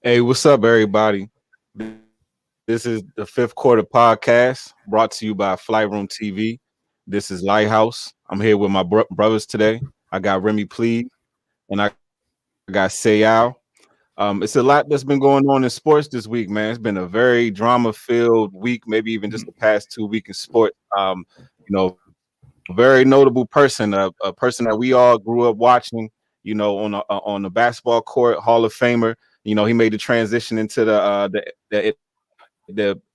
Hey, what's up, everybody? This is the Fifth Quarter Podcast brought to you by Flight Room TV. This is Lighthouse. I'm here with my brothers today. I got Remy Plead and I got Sayal. It's a lot that's been going on in sports this week, man. It's been a very drama-filled week, maybe even just the past 2 weeks in sport. Very notable person, a person that we all grew up watching, on the basketball court, Hall of Famer. He made the transition into the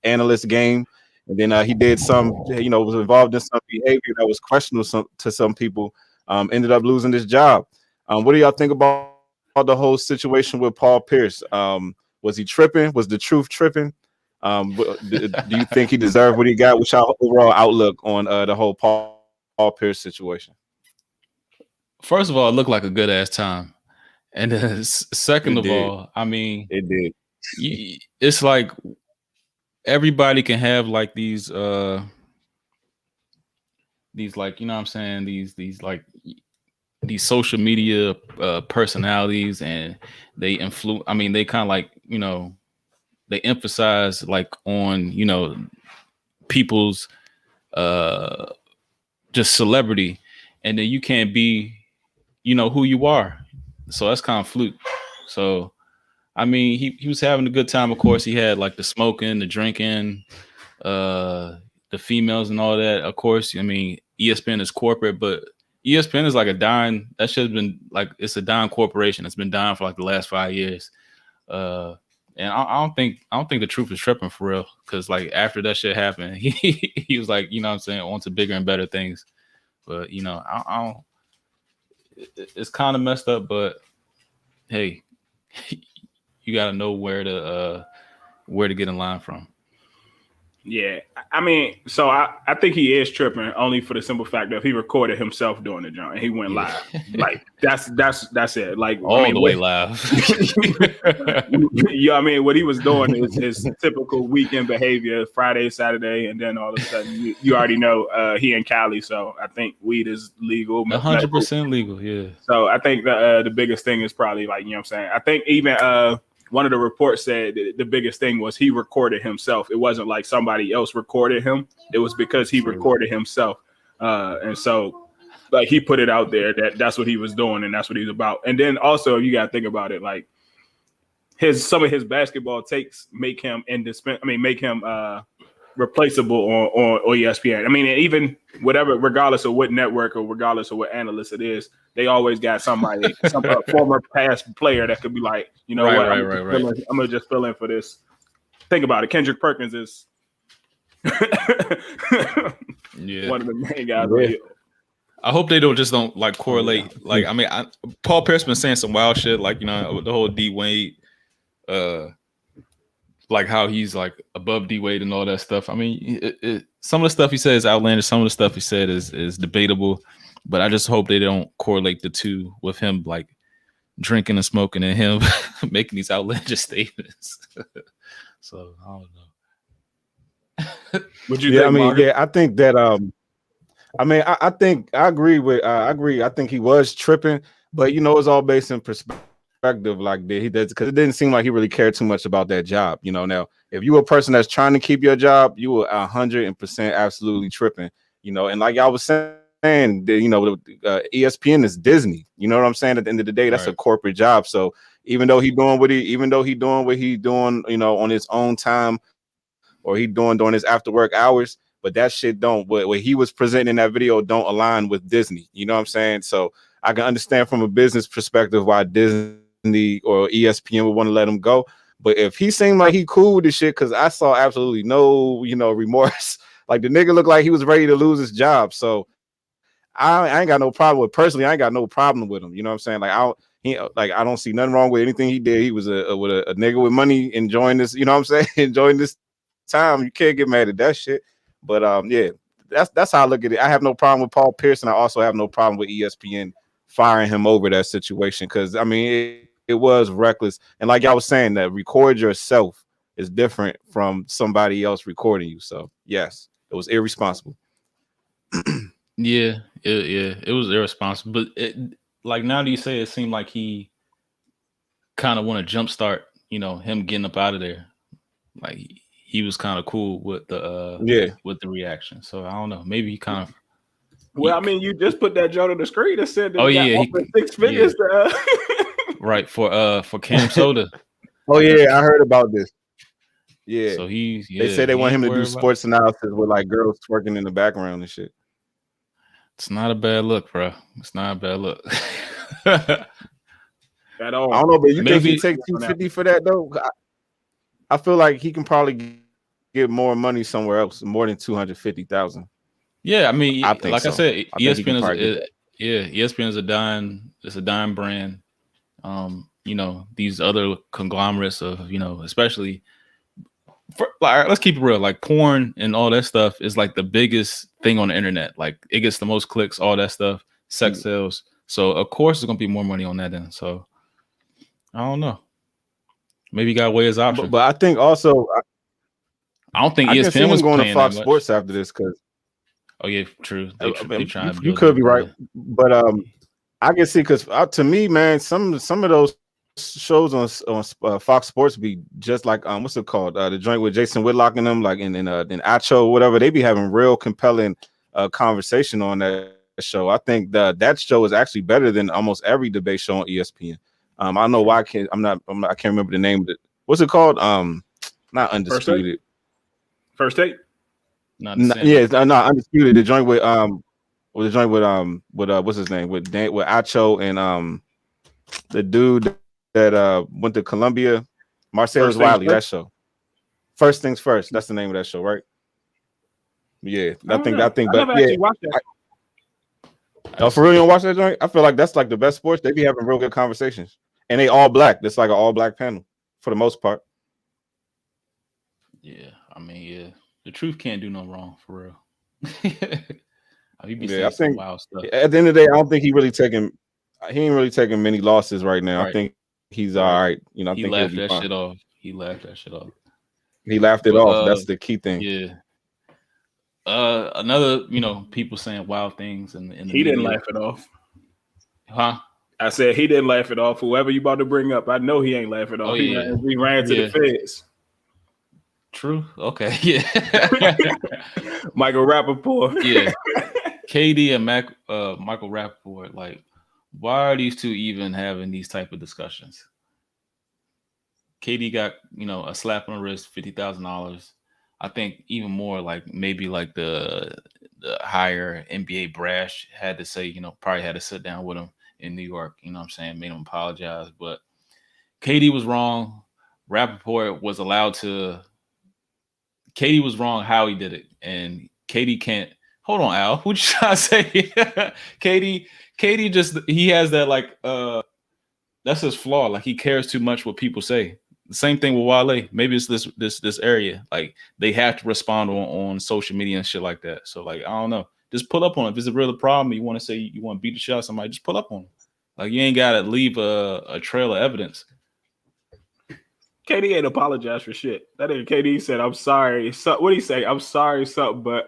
analyst game, and then he did was involved in some behavior that was questionable to some people. Ended up losing his job. What do y'all think about the whole situation with Paul Pierce? Was he tripping? Was the truth tripping? Do you think he deserved what he got? What's your overall outlook on the whole Paul Pierce situation? First of all, it looked like a good ass time. And then second of all, I mean, it did. It's like everybody can have like these like, you know what I'm saying, these social media personalities, and they influence. I mean, they kind of like, they emphasize like on, people's just celebrity, and then you can't be, who you are. So that's kind of fluke. So, I mean, he was having a good time. Of course, he had like the smoking, the drinking, the females and all that. Of course, I mean, ESPN is corporate, but ESPN is like a dying. That should have been like, it's a dying corporation. It's been dying for like the last 5 years. And I don't think the truth is tripping for real. Because like after that shit happened, he was like, what I'm saying, on to bigger and better things. But I don't. It's kind of messed up, but hey, you got to know where to get in line from. Yeah, I mean, so I think he is tripping only for the simple fact that he recorded himself doing the joint and he went live. Like that's it. Like the way live. Yeah, I mean, what he was doing is typical weekend behavior, Friday, Saturday, and then all of a sudden you already know he in Cali, so I think weed is legal. 100% legal, yeah. So I think the biggest thing is probably like, what I'm saying. I think even one of the reports said the biggest thing was he recorded himself. It wasn't like somebody else recorded him. It was because he recorded himself. And so like he put it out there that's what he was doing and that's what he's about. And then also you got to think about it, like some of his basketball takes make him replaceable on ESPN. I mean, even whatever, regardless of what network or regardless of what analyst it is, they always got somebody, some former past player that could be like, I'm gonna just fill in for this. Think about it. Kendrick Perkins is one of the main guys. Yeah. I hope they don't like correlate. Like, I mean, Paul Pierce been saying some wild shit, like, the whole D Wade, like how he's like above D Wade and all that stuff. I mean, some of the stuff he said is outlandish. Some of the stuff he said is debatable. But I just hope they don't correlate the two with him like drinking and smoking and him making these outlandish statements. So I don't know. Would you? Yeah, I mean, Margaret? Yeah, I think that. I think I agree with. I agree. I think he was tripping, but it's all based in perspective. Like he does, because it didn't seem like he really cared too much about that job. Now if you were a person that's trying to keep your job, you were 100% absolutely tripping. And like y'all was saying, ESPN is Disney. You know what I'm saying? At the end of the day, that's a corporate job. So even though he doing what he doing, on his own time, or he doing during his after work hours, but that shit what he was presenting in that video don't align with Disney. You know what I'm saying? So I can understand from a business perspective why Disney or ESPN would want to let him go. But if he seemed like he cool with this shit, because I saw absolutely no, remorse. Like the nigga looked like he was ready to lose his job. So I ain't got no problem with, personally, I ain't got no problem with him. You know what I'm saying? Like I don't see nothing wrong with anything he did. He was a nigga with money enjoying this, you know what I'm saying? Enjoying this time. You can't get mad at that shit. But yeah, that's how I look at it. I have no problem with Paul Pierce, and I also have no problem with ESPN firing him over that situation, because I mean it was reckless. And like I was saying, that record yourself is different from somebody else recording you. So yes, it was irresponsible. Yeah, it was irresponsible. But like now that you say it, seemed like he kind of want to jumpstart, him getting up out of there. Like he was kind of cool with the reaction. So I don't know. Maybe he kind of. Well, I mean, you just put that joint on the screen and said that Oh he got yeah, offered 6 figures. Right for Cam Soda. Oh yeah, I heard about this. Yeah. So they say they want him to do sports analysis with like girls twerking in the background and shit. It's not a bad look, bro. It's not a bad look. At all. I don't know, but you think he take 250 for that though? I feel like he can probably get more money somewhere else, more than 250,000. Yeah, I mean, I think like so. I said, ESPN ESPN is a dime brand. These other conglomerates of, especially let's keep it real, like porn and all that stuff is like the biggest thing on the internet. Like it gets the most clicks, all that stuff, sex sales. So of course there's gonna be more money on that end. So I don't know. Maybe he got to weigh his options. But I think also I don't think ESPN was going to Fox Sports after this because. Oh yeah, true. You could be right, but I can see because to me, man, some of those shows on Fox Sports be just like what's it called? The joint with Jason Whitlock and them, like in Acho or whatever. They be having real compelling conversation on that show. I think that show is actually better than almost every debate show on ESPN. I don't know why I can't remember the name of it. What's it called? Not Undisputed. First Take. Not Undisputed. The joint with what's his name with Acho and the dude that went to Columbia, Marcellus Wiley. That show. First Things First. That's the name of that show, right? Yeah, I think. But never actually watched that. Oh, for real, you don't watch that joint? I feel like that's like the best sports. They be having real good conversations, and they all black. It's like an all black panel for the most part. Yeah, I mean, the truth can't do no wrong, for real. I think wild stuff. At the end of the day, I don't think he ain't really taking many losses right now. Right. I think he's all right. I think laughed that shit off. He laughed that shit off. He laughed it off. That's the key thing. Yeah. Another, people saying wild things and he didn't laugh it off. Huh? I said he didn't laugh it off. Whoever you about to bring up, I know he ain't laughing off. He ran to the feds. True. Okay. Yeah. Michael Rappaport. Yeah. KD and Michael Rappaport. Like, why are these two even having these type of discussions? KD got, a slap on the wrist, $50,000. I think even more like maybe like the higher NBA brash had to say, probably had to sit down with him in New York, what I'm saying, made him apologize. But KD was wrong. Rappaport was allowed to. KD was wrong how he did it. And KD can't. Hold on, Al. What you trying to say? KD just, he has that like, that's his flaw. Like he cares too much what people say. The same thing with Wale. Maybe it's this area. Like they have to respond on social media and shit like that. So like I don't know. Just pull up on it. If it's a real problem, you want to say you want to beat the shit out of somebody, just pull up on them. Like you ain't gotta leave a trail of evidence. KD ain't apologized for shit. That nigga KD said, "I'm sorry." So, what did he say? "I'm sorry, something, but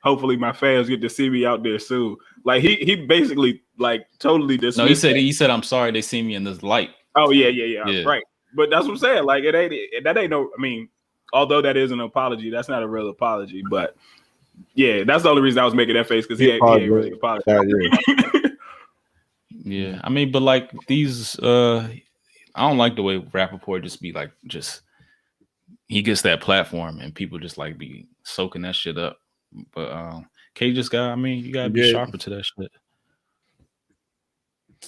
hopefully my fans get to see me out there soon." Like he basically like totally dismissed. No, he said, "I'm sorry they see me in this light." Oh yeah. Right. But that's what I'm saying. Like that ain't no. I mean, although that is an apology, that's not a real apology. But yeah, that's the only reason I was making that face because he ain't really apologized. Yeah, I mean, but like these, I don't like the way Rappaport he gets that platform and people just like be soaking that shit up. But K just got. I mean, you gotta be sharper to that shit.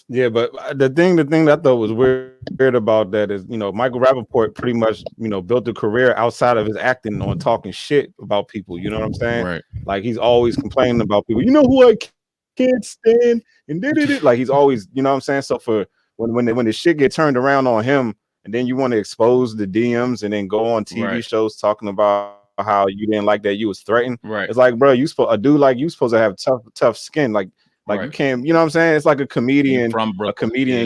Yeah, but the thing that I thought was weird about that is, Michael Rappaport pretty much, built a career outside of his acting on talking shit about people. You know what I'm saying? Right. Like he's always complaining about people. You know who I can't stand and did it. Like he's always, you know what I'm saying? So for when the shit get turned around on him, and then you want to expose the DMs and then go on TV shows talking about how you didn't like that you was threatened. Right. It's like, bro, a dude like you supposed to have tough skin. Like you can't, you know what I'm saying? It's like a comedian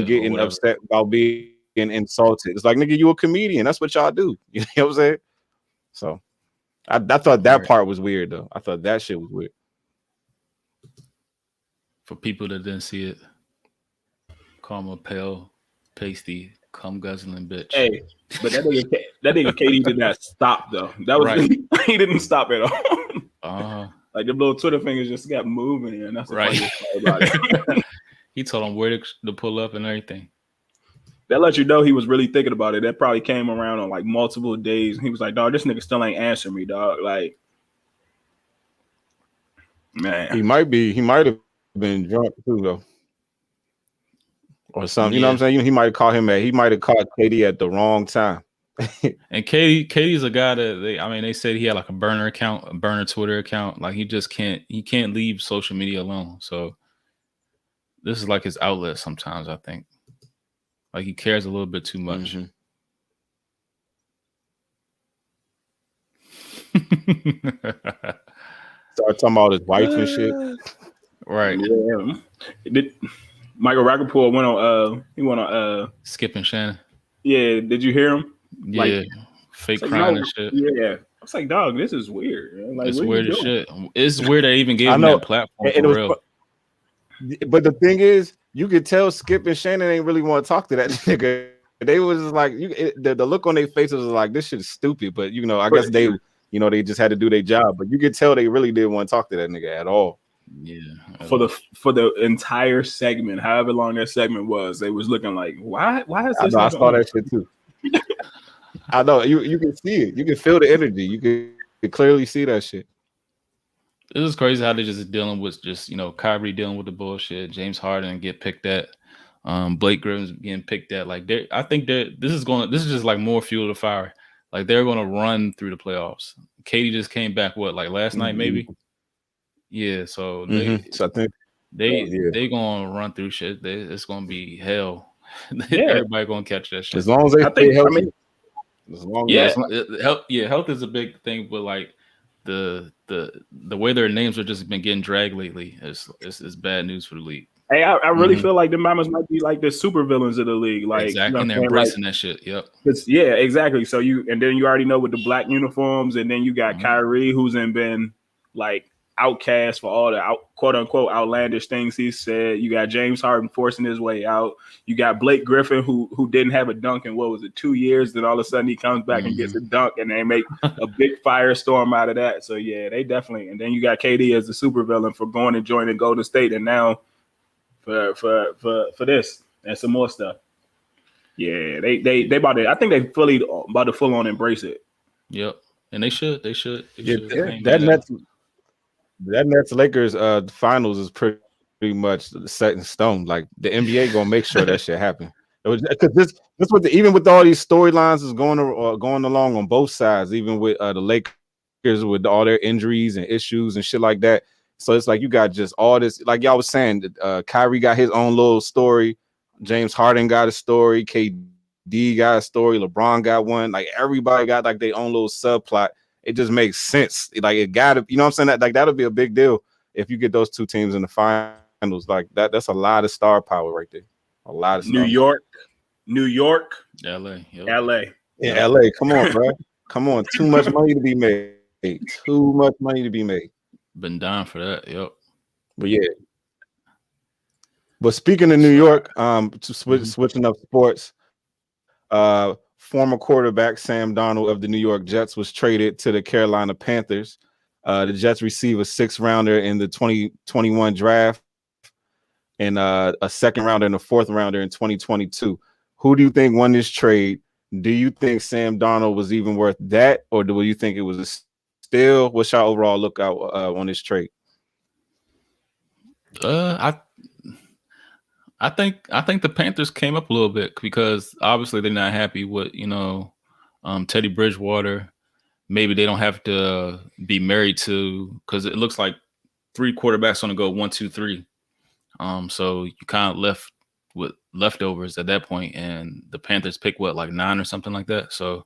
getting upset about being insulted. It's like, nigga, you a comedian. That's what y'all do. You know what I'm saying? So I thought that part was weird though. I thought that shit was weird. For people that didn't see it, call him a pale, pasty, cum guzzling bitch. Hey, but that nigga KD did not stop though. That was Right. He didn't stop at all. Uh, Like the little Twitter fingers just got moving, and that's the right. funniest part about it. He told him where to pull up and everything. That let you know he was really thinking about it. That probably came around on like multiple days. He was like, "Dog, this nigga still ain't answering me, dog." Like, man, He might have been drunk too, though, or something. You know what I'm saying? He might have caught KD at the wrong time. And KD's a guy that they said he had like a burner Twitter account. Like he can't leave social media alone. So this is like his outlet sometimes, I think. Like he cares a little bit too much. Start talking about his wife and shit. Right. Yeah. Michael Rappaport went on Skip and Shannon. Yeah, did you hear him? Yeah, like, fake crying and shit. Yeah. I was like, dog, this is weird. Like, it's weird as shit. It's weird they even gave him that platform for real. But the thing is, you could tell Skip and Shannon ain't really want to talk to that nigga. They was just like, the look on their faces was like, this shit is stupid. But I guess they, they just had to do their job. But you could tell they really didn't want to talk to that nigga at all. Yeah. For the entire segment, however long that segment was, they was looking like, why is this? I saw that shit too. I know you can see it. You can feel the energy. You can clearly see that shit. This is crazy how they're just dealing with Kyrie dealing with the bullshit. James Harden get picked at. Blake Griffin's getting picked at. Like I think this is just like more fuel to fire. Like they're gonna run through the playoffs. Katie just came back like last night maybe. Yeah, so so I think they gonna run through shit. It's gonna be hell. Everybody gonna catch that shit as long as they stay healthy. Health is a big thing, but like the way their names are just been getting dragged lately is bad news for the league. Hey, I really feel like the Mamas might be like the super villains of the league. Like exactly, and they're embracing that shit. Yep. Yeah, exactly. So then you already know with the black uniforms, and then you got Kyrie, who's been like outcast for all the quote unquote outlandish things he said. You got James Harden forcing his way out. You got Blake Griffin who didn't have a dunk in 2 years. Then all of a sudden he comes back and gets a dunk, and they make a big firestorm out of that. So yeah, they definitely. And then you got KD as the supervillain for going and joining Golden State, and now for this and some more stuff. Yeah, they about to. I think they about to full on embrace it. Yep, and they should. That Nets Lakers finals is pretty much set in stone. Like the NBA gonna make sure that shit happen. Because this was even with all these storylines is going along on both sides. Even with the Lakers with all their injuries and issues and shit like that. So it's like you got just all this. Like y'all was saying, Kyrie got his own little story. James Harden got a story. KD got a story. LeBron got one. Like everybody got like their own little subplot. It just makes sense. Like it gotta, you know what I'm saying? That like that'll be a big deal if you get those two teams in the finals. Like that's a lot of star power right there. A lot of New York, LA. Yeah, LA. Come on, bro. Come on. Too much money to be made. Too much money to be made. Been down for that. Yep. But yeah. But speaking of New York, switching up sports, former quarterback Sam Darnold of the New York Jets was traded to the Carolina Panthers. The Jets receive a 6th rounder in the 2021 draft and a 2nd rounder and a 4th rounder in 2022. Who do you think won this trade? Do you think Sam Darnold was even worth that, or do you think it was a steal? What's your overall lookout on this trade? I think the Panthers came up a little bit because obviously they're not happy with Teddy Bridgewater. Maybe they don't have to be married to, because it looks like 3 quarterbacks on the go 1, 2, 3. So you kind of left with leftovers at that point, and the Panthers pick 9 or something like that. So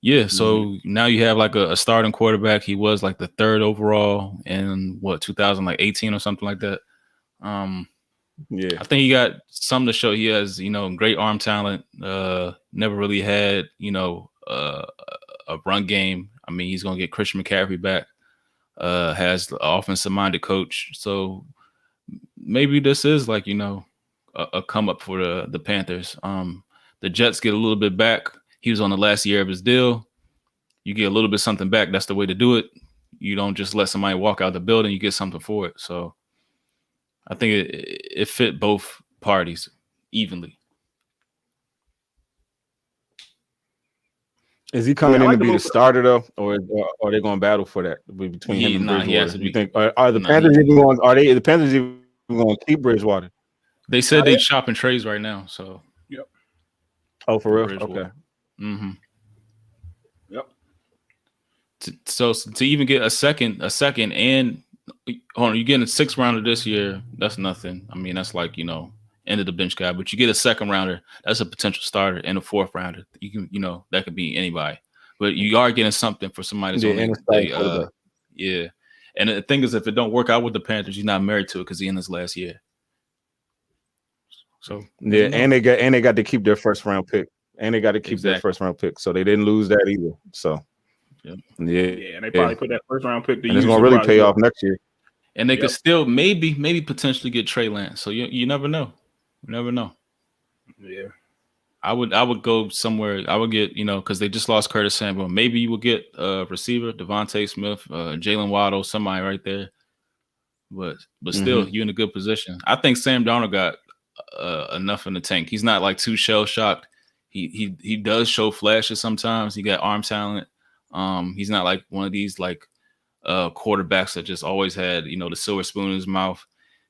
yeah, so now you have like a starting quarterback. He was like the 3rd overall in 2018 or something like that. Yeah, I think he got something to show. He has, great arm talent. Never really had, a run game. I mean, he's gonna get Christian McCaffrey back. Has the offensive minded coach. So maybe this is like, a come up for the Panthers. The Jets get a little bit back. He was on the last year of his deal. You get a little bit something back. That's the way to do it. You don't just let somebody walk out the building. You get something for it. So I think it fit both parties evenly. Is he coming in to be the starter though, or are they going to battle for that between him and Bridgewater? You think are the Panthers even going? Are they the Panthers even going to keep Bridgewater? They said they're shopping trades right now. So yep. Oh, for real? Okay. Mm-hmm. Yep. So to even get a second, and you're getting a 6th rounder this year. That's nothing. I mean, that's like end of the bench guy. But you get a 2nd rounder. That's a potential starter, and a 4th rounder. You can that could be anybody. But you are getting something for somebody that's yeah. And the thing is, if it don't work out with the Panthers, you're not married to it because he's in his last year. So yeah, and they got to keep their 1st round pick, and they got to keep their 1st round pick, so they didn't lose that either. So yeah, and they probably put that 1st round pick. And it's gonna really pay off next year. And they could still maybe potentially get Trey Lance. So you never know. You never know. Yeah, I would go somewhere. I would get because they just lost Curtis Samuel. Maybe you would get a receiver, Devontae Smith, Jalen Waddle, somebody right there. But still, you're in a good position. I think Sam Darnold got enough in the tank. He's not like too shell shocked. He does show flashes sometimes. He got arm talent. He's not like one of these like quarterbacks that just always had the silver spoon in his mouth.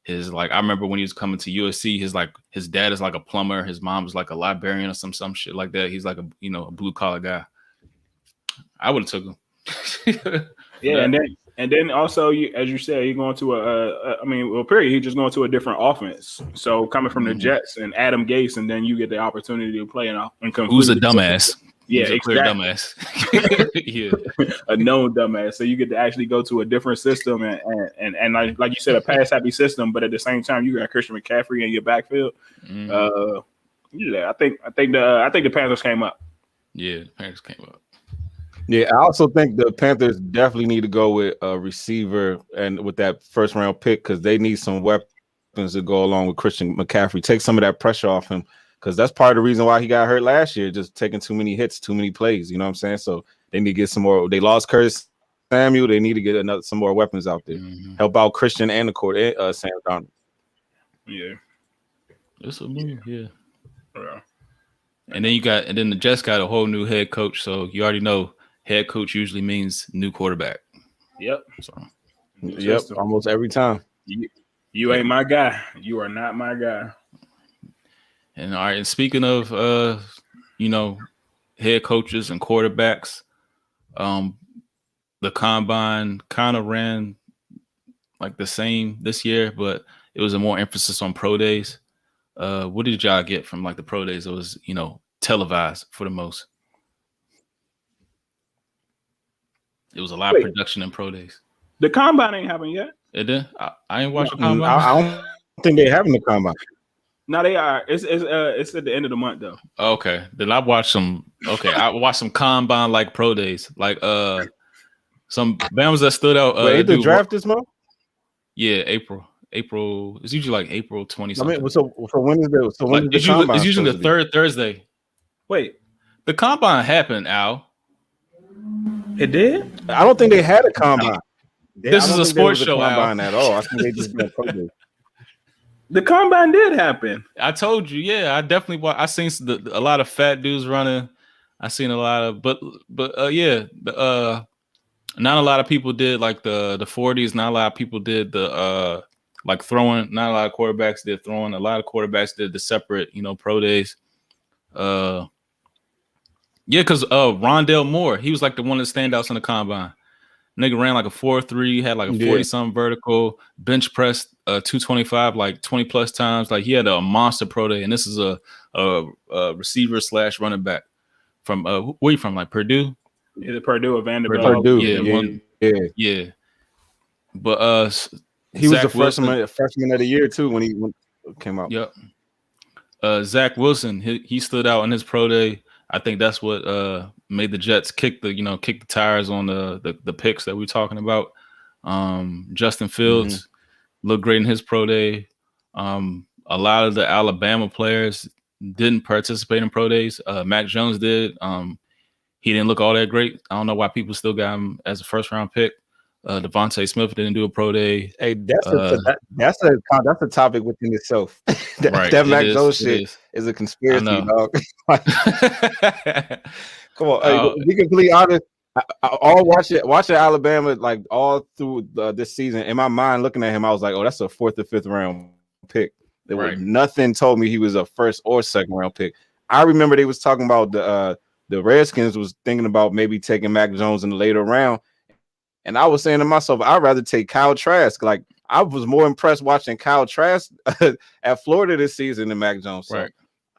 I remember when he was coming to USC, his dad is like a plumber, his mom is like a librarian or some shit like that. He's like a blue collar guy. I would have took him. Yeah, and then also, as you said, you're going to he's just going to a different offense. So coming from the Jets and Adam Gase, and then you get the opportunity to play who's a dumbass. Yeah, exactly. Dumbass. Yeah, a known dumbass. So you get to actually go to a different system and like you said, a pass happy system, but at the same time, you got Christian McCaffrey in your backfield. I think the Panthers came up. Yeah, the Panthers came up. Yeah, I also think the Panthers definitely need to go with a receiver and with that 1st round pick because they need some weapons to go along with Christian McCaffrey. Take some of that pressure off him because that's part of the reason why he got hurt last year, just taking too many hits, too many plays. You know what I'm saying? So they need to get some more. They lost Curtis Samuel. They need to get some more weapons out there. Help out Christian and the Sam Darnold. Yeah. It's a move, yeah. And then the Jets got a whole new head coach, so you already know head coach usually means new quarterback. Yep. So, almost every time. You ain't my guy. You are not my guy. And all right, and speaking of head coaches and quarterbacks, the combine kind of ran like the same this year, but it was a more emphasis on pro days. What did y'all get from like the pro days? It was, televised for the most. It was a lot of production in pro days. The combine ain't happened yet. It did. I ain't watching the combine. I don't think they having the combine. No, they are. It's at the end of the month though. Okay, then I watched some. Okay, I watched some combine like pro days, like some Bams that stood out. Wait, the draft this month? Yeah, April. It's usually like April 20. I mean, so when is the combine? It's usually the 3rd Thursday. Wait, the combine happened, Al. It did? I don't think they had a combine. This is a sports show, combine at all. I think they just got pro day. The combine did happen. I told you, yeah. I definitely I seen a lot of fat dudes running. I seen a lot of, but yeah. Not a lot of people did like the 40s. Not a lot of people did the like throwing. Not a lot of quarterbacks did throwing. A lot of quarterbacks did the separate, pro days. Yeah, because Rondale Moore, he was like the one of the standouts in the combine. Nigga ran like a 4.3, had like a 40-something vertical, bench press 225 like 20 plus times. Like he had a monster pro day, and this is a receiver / running back from where you from? Like Purdue? Yeah, the Purdue or Vanderbilt. Purdue. Yeah. But he was the freshman of the year too when he came out. Yep. Zach Wilson, he stood out in his pro day. I think that's what made the Jets kick the tires on the picks that we're talking about. Justin Fields looked great in his pro day. A lot of the Alabama players didn't participate in pro days. Mac Jones did. He didn't look all that great. I don't know why people still got him as a first round pick. Devontae Smith didn't do a pro day. Hey, that's a topic within itself. Right, that Mac Jones shit is a conspiracy, dog. Come on, hey, be completely honest. I'll watch it Alabama like all through this season. In my mind, looking at him, I was like, oh, that's a 4th or 5th round pick. There was nothing told me he was a 1st or 2nd round pick. I remember they was talking about the Redskins was thinking about maybe taking Mac Jones in the later round. And I was saying to myself, I'd rather take Kyle Trask. Like, I was more impressed watching Kyle Trask at Florida this season than Mac Jones. So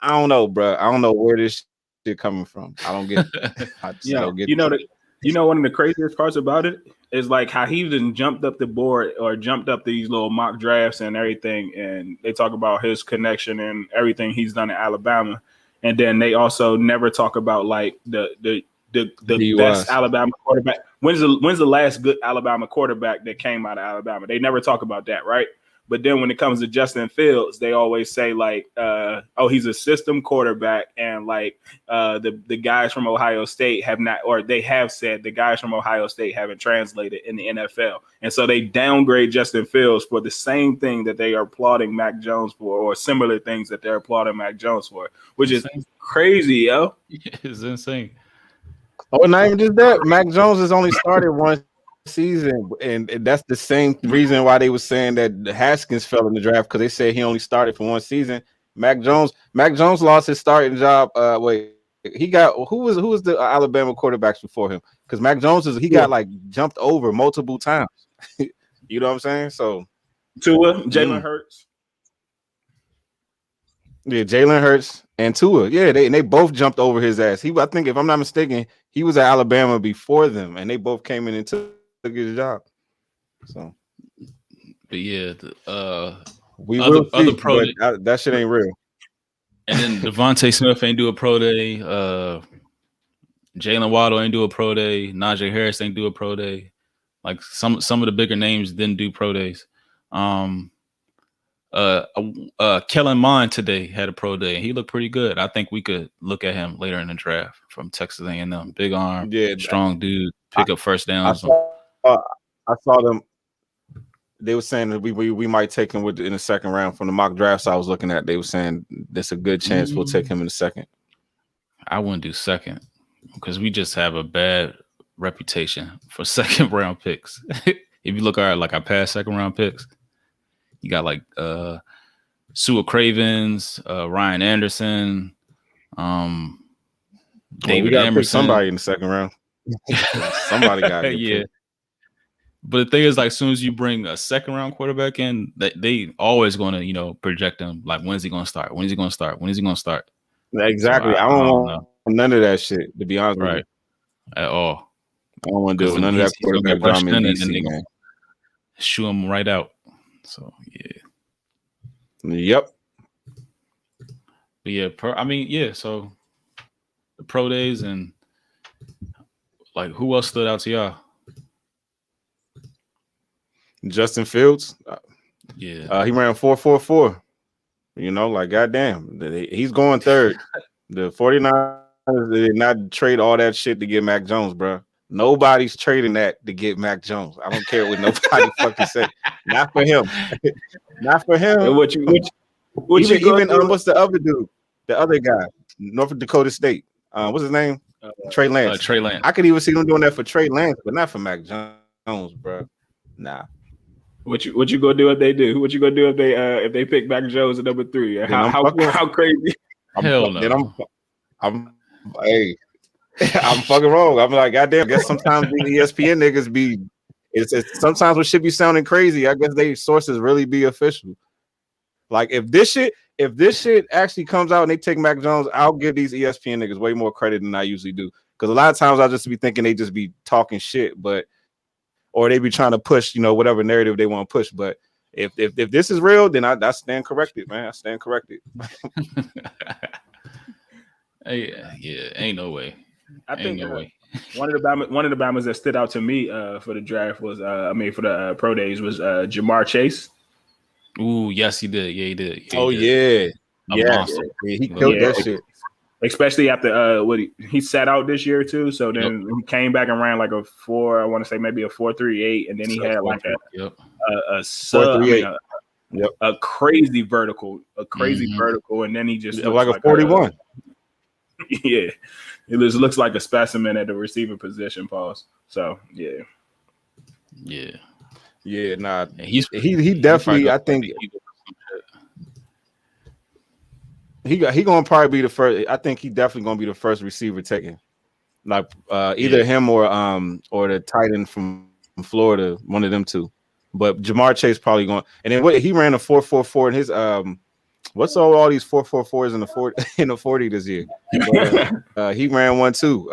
I don't know, bro. I don't know where this shit coming from. I don't get it. I just don't get it. One of the craziest parts about it is like how he even jumped up the board or jumped up these little mock drafts and everything. And they talk about his connection and everything he's done in Alabama. And then they also never talk about like the best Alabama quarterback. When's the last good Alabama quarterback that came out of Alabama? They never talk about that, right? But then when it comes to Justin Fields, they always say like, he's a system quarterback, and like the guys from Ohio State have not, or they have said the guys from Ohio State haven't translated in the NFL, and so they downgrade Justin Fields for the same thing that they are applauding Mac Jones for, or similar things that they're applauding Mac Jones for, which is crazy, yo. It's insane. Oh, not even just that. Mac Jones has only started one season, and that's the same reason why they were saying that Haskins fell in the draft, because they said he only started for one season. Mac Jones lost his starting job. He got who was the Alabama quarterbacks before him? Because Mac Jones got like jumped over multiple times. You know what I'm saying? So Tua, Jalen Hurts. Yeah, Jalen Hurts and Tua. Yeah, they both jumped over his ass. I think, if I'm not mistaken, he was at Alabama before them, and they both came in and took his job. So, but yeah, we will see. Other pro day, that shit ain't real. And then Devontae Smith ain't do a pro day. Jalen Waddle ain't do a pro day. Najee Harris ain't do a pro day. Like some of the bigger names didn't do pro days. Kellen Mond today had a pro day. He looked pretty good. I think we could look at him later in the draft from Texas A&M. Big arm, strong dude, pick up first downs. I saw them. They were saying that we might take him in the 2nd round from the mock drafts I was looking at. They were saying there's a good chance we'll take him in the 2nd. I wouldn't do 2nd because we just have a bad reputation for 2nd round picks. If you look at like our past 2nd round picks, you got like Sua Cravens, Ryan Anderson, David Emerson. Somebody in the 2nd round. Somebody got it. Yeah. But the thing is, like, as soon as you bring a 2nd round quarterback in, they always going to, project him. Like, when's he going to start? When is he going to start? When is he going to start? Exactly. So I don't want none of that shit, to be honest with you. At all. I don't want to do none of that quarterback drama in DC, man. Shoo him right out. So, yeah. Yep. But yeah, so the pro days, and like, who else stood out to y'all? Justin Fields. Yeah. He ran 4.44. Like, goddamn, he's going 3rd. The 49ers did not trade all that shit to get Mac Jones, bro. Nobody's trading that to get Mac Jones. I don't care what nobody fucking say. Not for him. Not for him. And what's the other dude? The other guy, North Dakota State. What's his name? Trey Lance. Trey Lance. I could even see them doing that for Trey Lance, but not for Mac Jones, bro. Nah. What you gonna do if they do? What you gonna do if they pick Mac Jones at number 3? How crazy? Hell no. Then I'm fucking wrong. I'm like, goddamn. I guess sometimes the ESPN niggas be. It's sometimes when shit be sounding crazy. I guess they sources really be official. Like, if this shit actually comes out and they take Mac Jones, I'll give these ESPN niggas way more credit than I usually do. Because a lot of times I'll just be thinking they just be talking shit, or they be trying to push, whatever narrative they want to push. But if this is real, then I stand corrected, man. I stand corrected. Yeah, ain't no way. I think one of the Bamas that stood out to me for the draft was, for the pro days was Jamar Chase. Ooh, yes, he did. Yeah, he did. Oh yeah, A yeah, monster. he killed that shit. Especially after he sat out this year too. So then he came back and ran like a 4. I want to say maybe a 4.38, and then he had like a sub. I mean, a crazy vertical, and then he just looks like a 41. Yeah, it just looks like a specimen at the receiver position. Pause. So yeah. Nah, he definitely. I think he gonna probably be the first. I think he definitely gonna be the first receiver taken. Like either him or the tight end from Florida, one of them two. But Jamar Chase probably going. And then he ran a 4.44 in his what's all these 4.44s in the 40 in the 40 this year? But, he ran one too.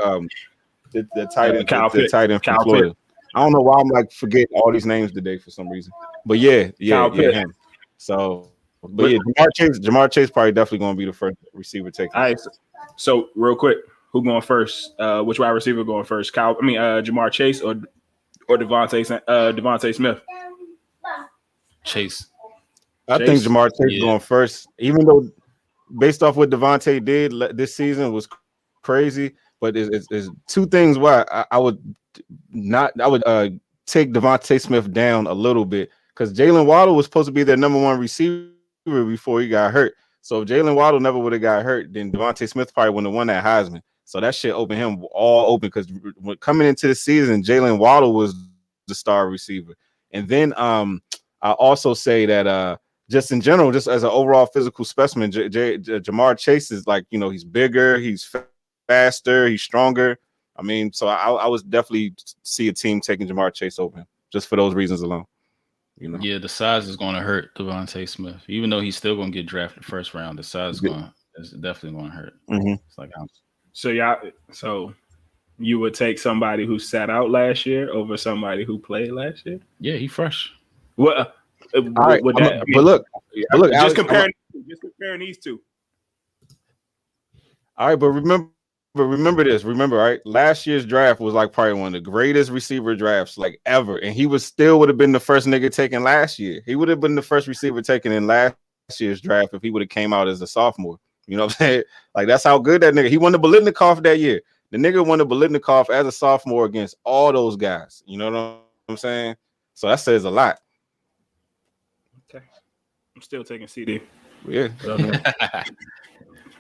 The tight end, the tight end from Florida. I don't know why I'm like forgetting all these names today for some reason. But yeah, him. So, but yeah, Jamar Chase probably definitely going to be the first receiver taken. All right. So real quick, who going first? Which wide receiver going first? Jamar Chase or Devontae Smith? Chase. I think Jamar Chase going first, even though based off what Devontae did this season was crazy. But it's two things why I would take Devontae Smith down a little bit, because Jalen Waddle was supposed to be their number one receiver before he got hurt. So if Jalen Waddle never would have got hurt, then Devontae Smith probably wouldn't have won that Heisman. So that shit opened him all open, because coming into the season, Jalen Waddle was the star receiver. And then I also say that just in general, just as an overall physical specimen, Jamar Chase is like, he's bigger, he's faster, he's stronger. I mean, so I would definitely see a team taking Jamar Chase over him just for those reasons alone. Yeah, the size is going to hurt Devontae Smith, even though he's still going to get drafted first round. The size is definitely going to hurt. Mm-hmm. It's like so you would take somebody who sat out last year over somebody who played last year? Yeah, he fresh. What? Right, but look, just comparing these two. All right, but remember this. Remember, right? Last year's draft was like probably one of the greatest receiver drafts like ever, and he would have been the first nigga taken last year. He would have been the first receiver taken in last year's draft if he would have came out as a sophomore. You know what I'm saying? Like, that's how good that nigga. He won the Biletnikoff that year. The nigga won the Biletnikoff as a sophomore against all those guys. You know what I'm saying? So that says a lot. Okay, I'm still taking CD. Yeah.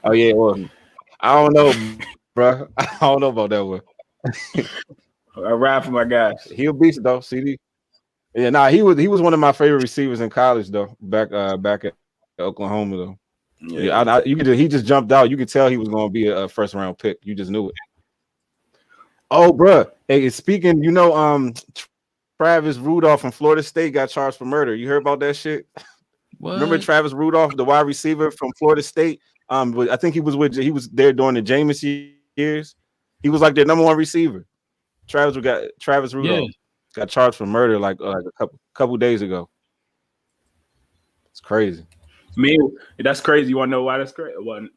Oh yeah. Well, I don't know, bro. I don't know about that one. I ride for my guys. He'll beast though, CD. Yeah, nah, he was one of my favorite receivers in college though. Back at Oklahoma though. Yeah, he just jumped out. You could tell he was going to be a first round pick. You just knew it. Oh, bro. Hey, speaking, Travis Rudolph from Florida State got charged for murder. You heard about that shit? What? Remember Travis Rudolph, the wide receiver from Florida State? I think he was there during the Jameis years. He was like their number one receiver. Travis Rudolph got charged for murder like a couple days ago. It's crazy. That's crazy. You want to know why that's crazy? Well,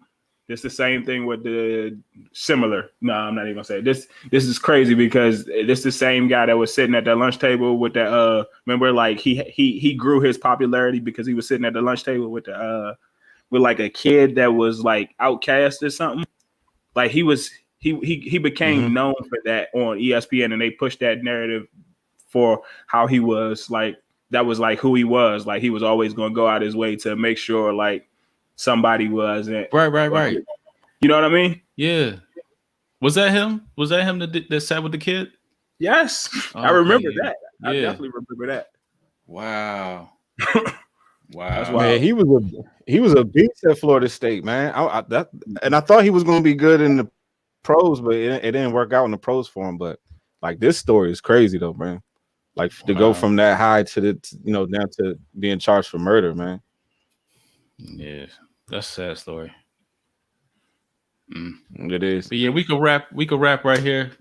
it's the same thing with the similar. No, I'm not even gonna say it. This is crazy because this the same guy that was sitting at the lunch table with the remember, like he grew his popularity because he was sitting at the lunch table with the with like a kid that was like outcast or something. Like he became known for that on ESPN, and they pushed that narrative for how he was like. That was like who he was. Like he was always going to go out his way to make sure like somebody wasn't right. You know what I mean? Yeah. Was that him? Was that him that sat with the kid? Yes, I remember that. I definitely remember that. Wow. That's wild. Man, he was a beast at Florida State, man. And I thought he was going to be good in the pros, but it didn't work out in the pros for him. But like this story is crazy though, man. Like to go from that high to down to being charged for murder, man. Yeah, that's a sad story. It is. But yeah, we could wrap right here.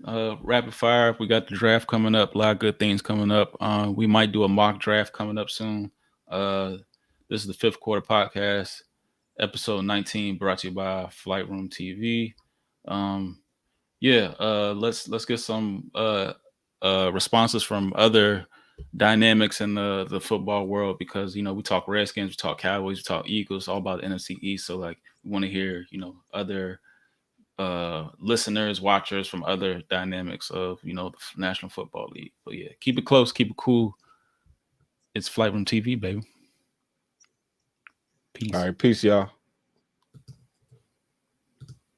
Rapid fire. We got the draft coming up. A lot of good things coming up. We might do a mock draft coming up soon. This is the Fifth Quarter Podcast, episode 19, brought to you by Flight Room TV. Let's get some responses from other dynamics in the football world, because you know we talk Redskins, we talk Cowboys, we talk Eagles, all about the NFC East. So like we want to hear, you know, other listeners, watchers from other dynamics of, you know, the National Football League. But yeah, keep it close, keep it cool. It's Flight Room TV, baby. Peace. All right, peace, y'all.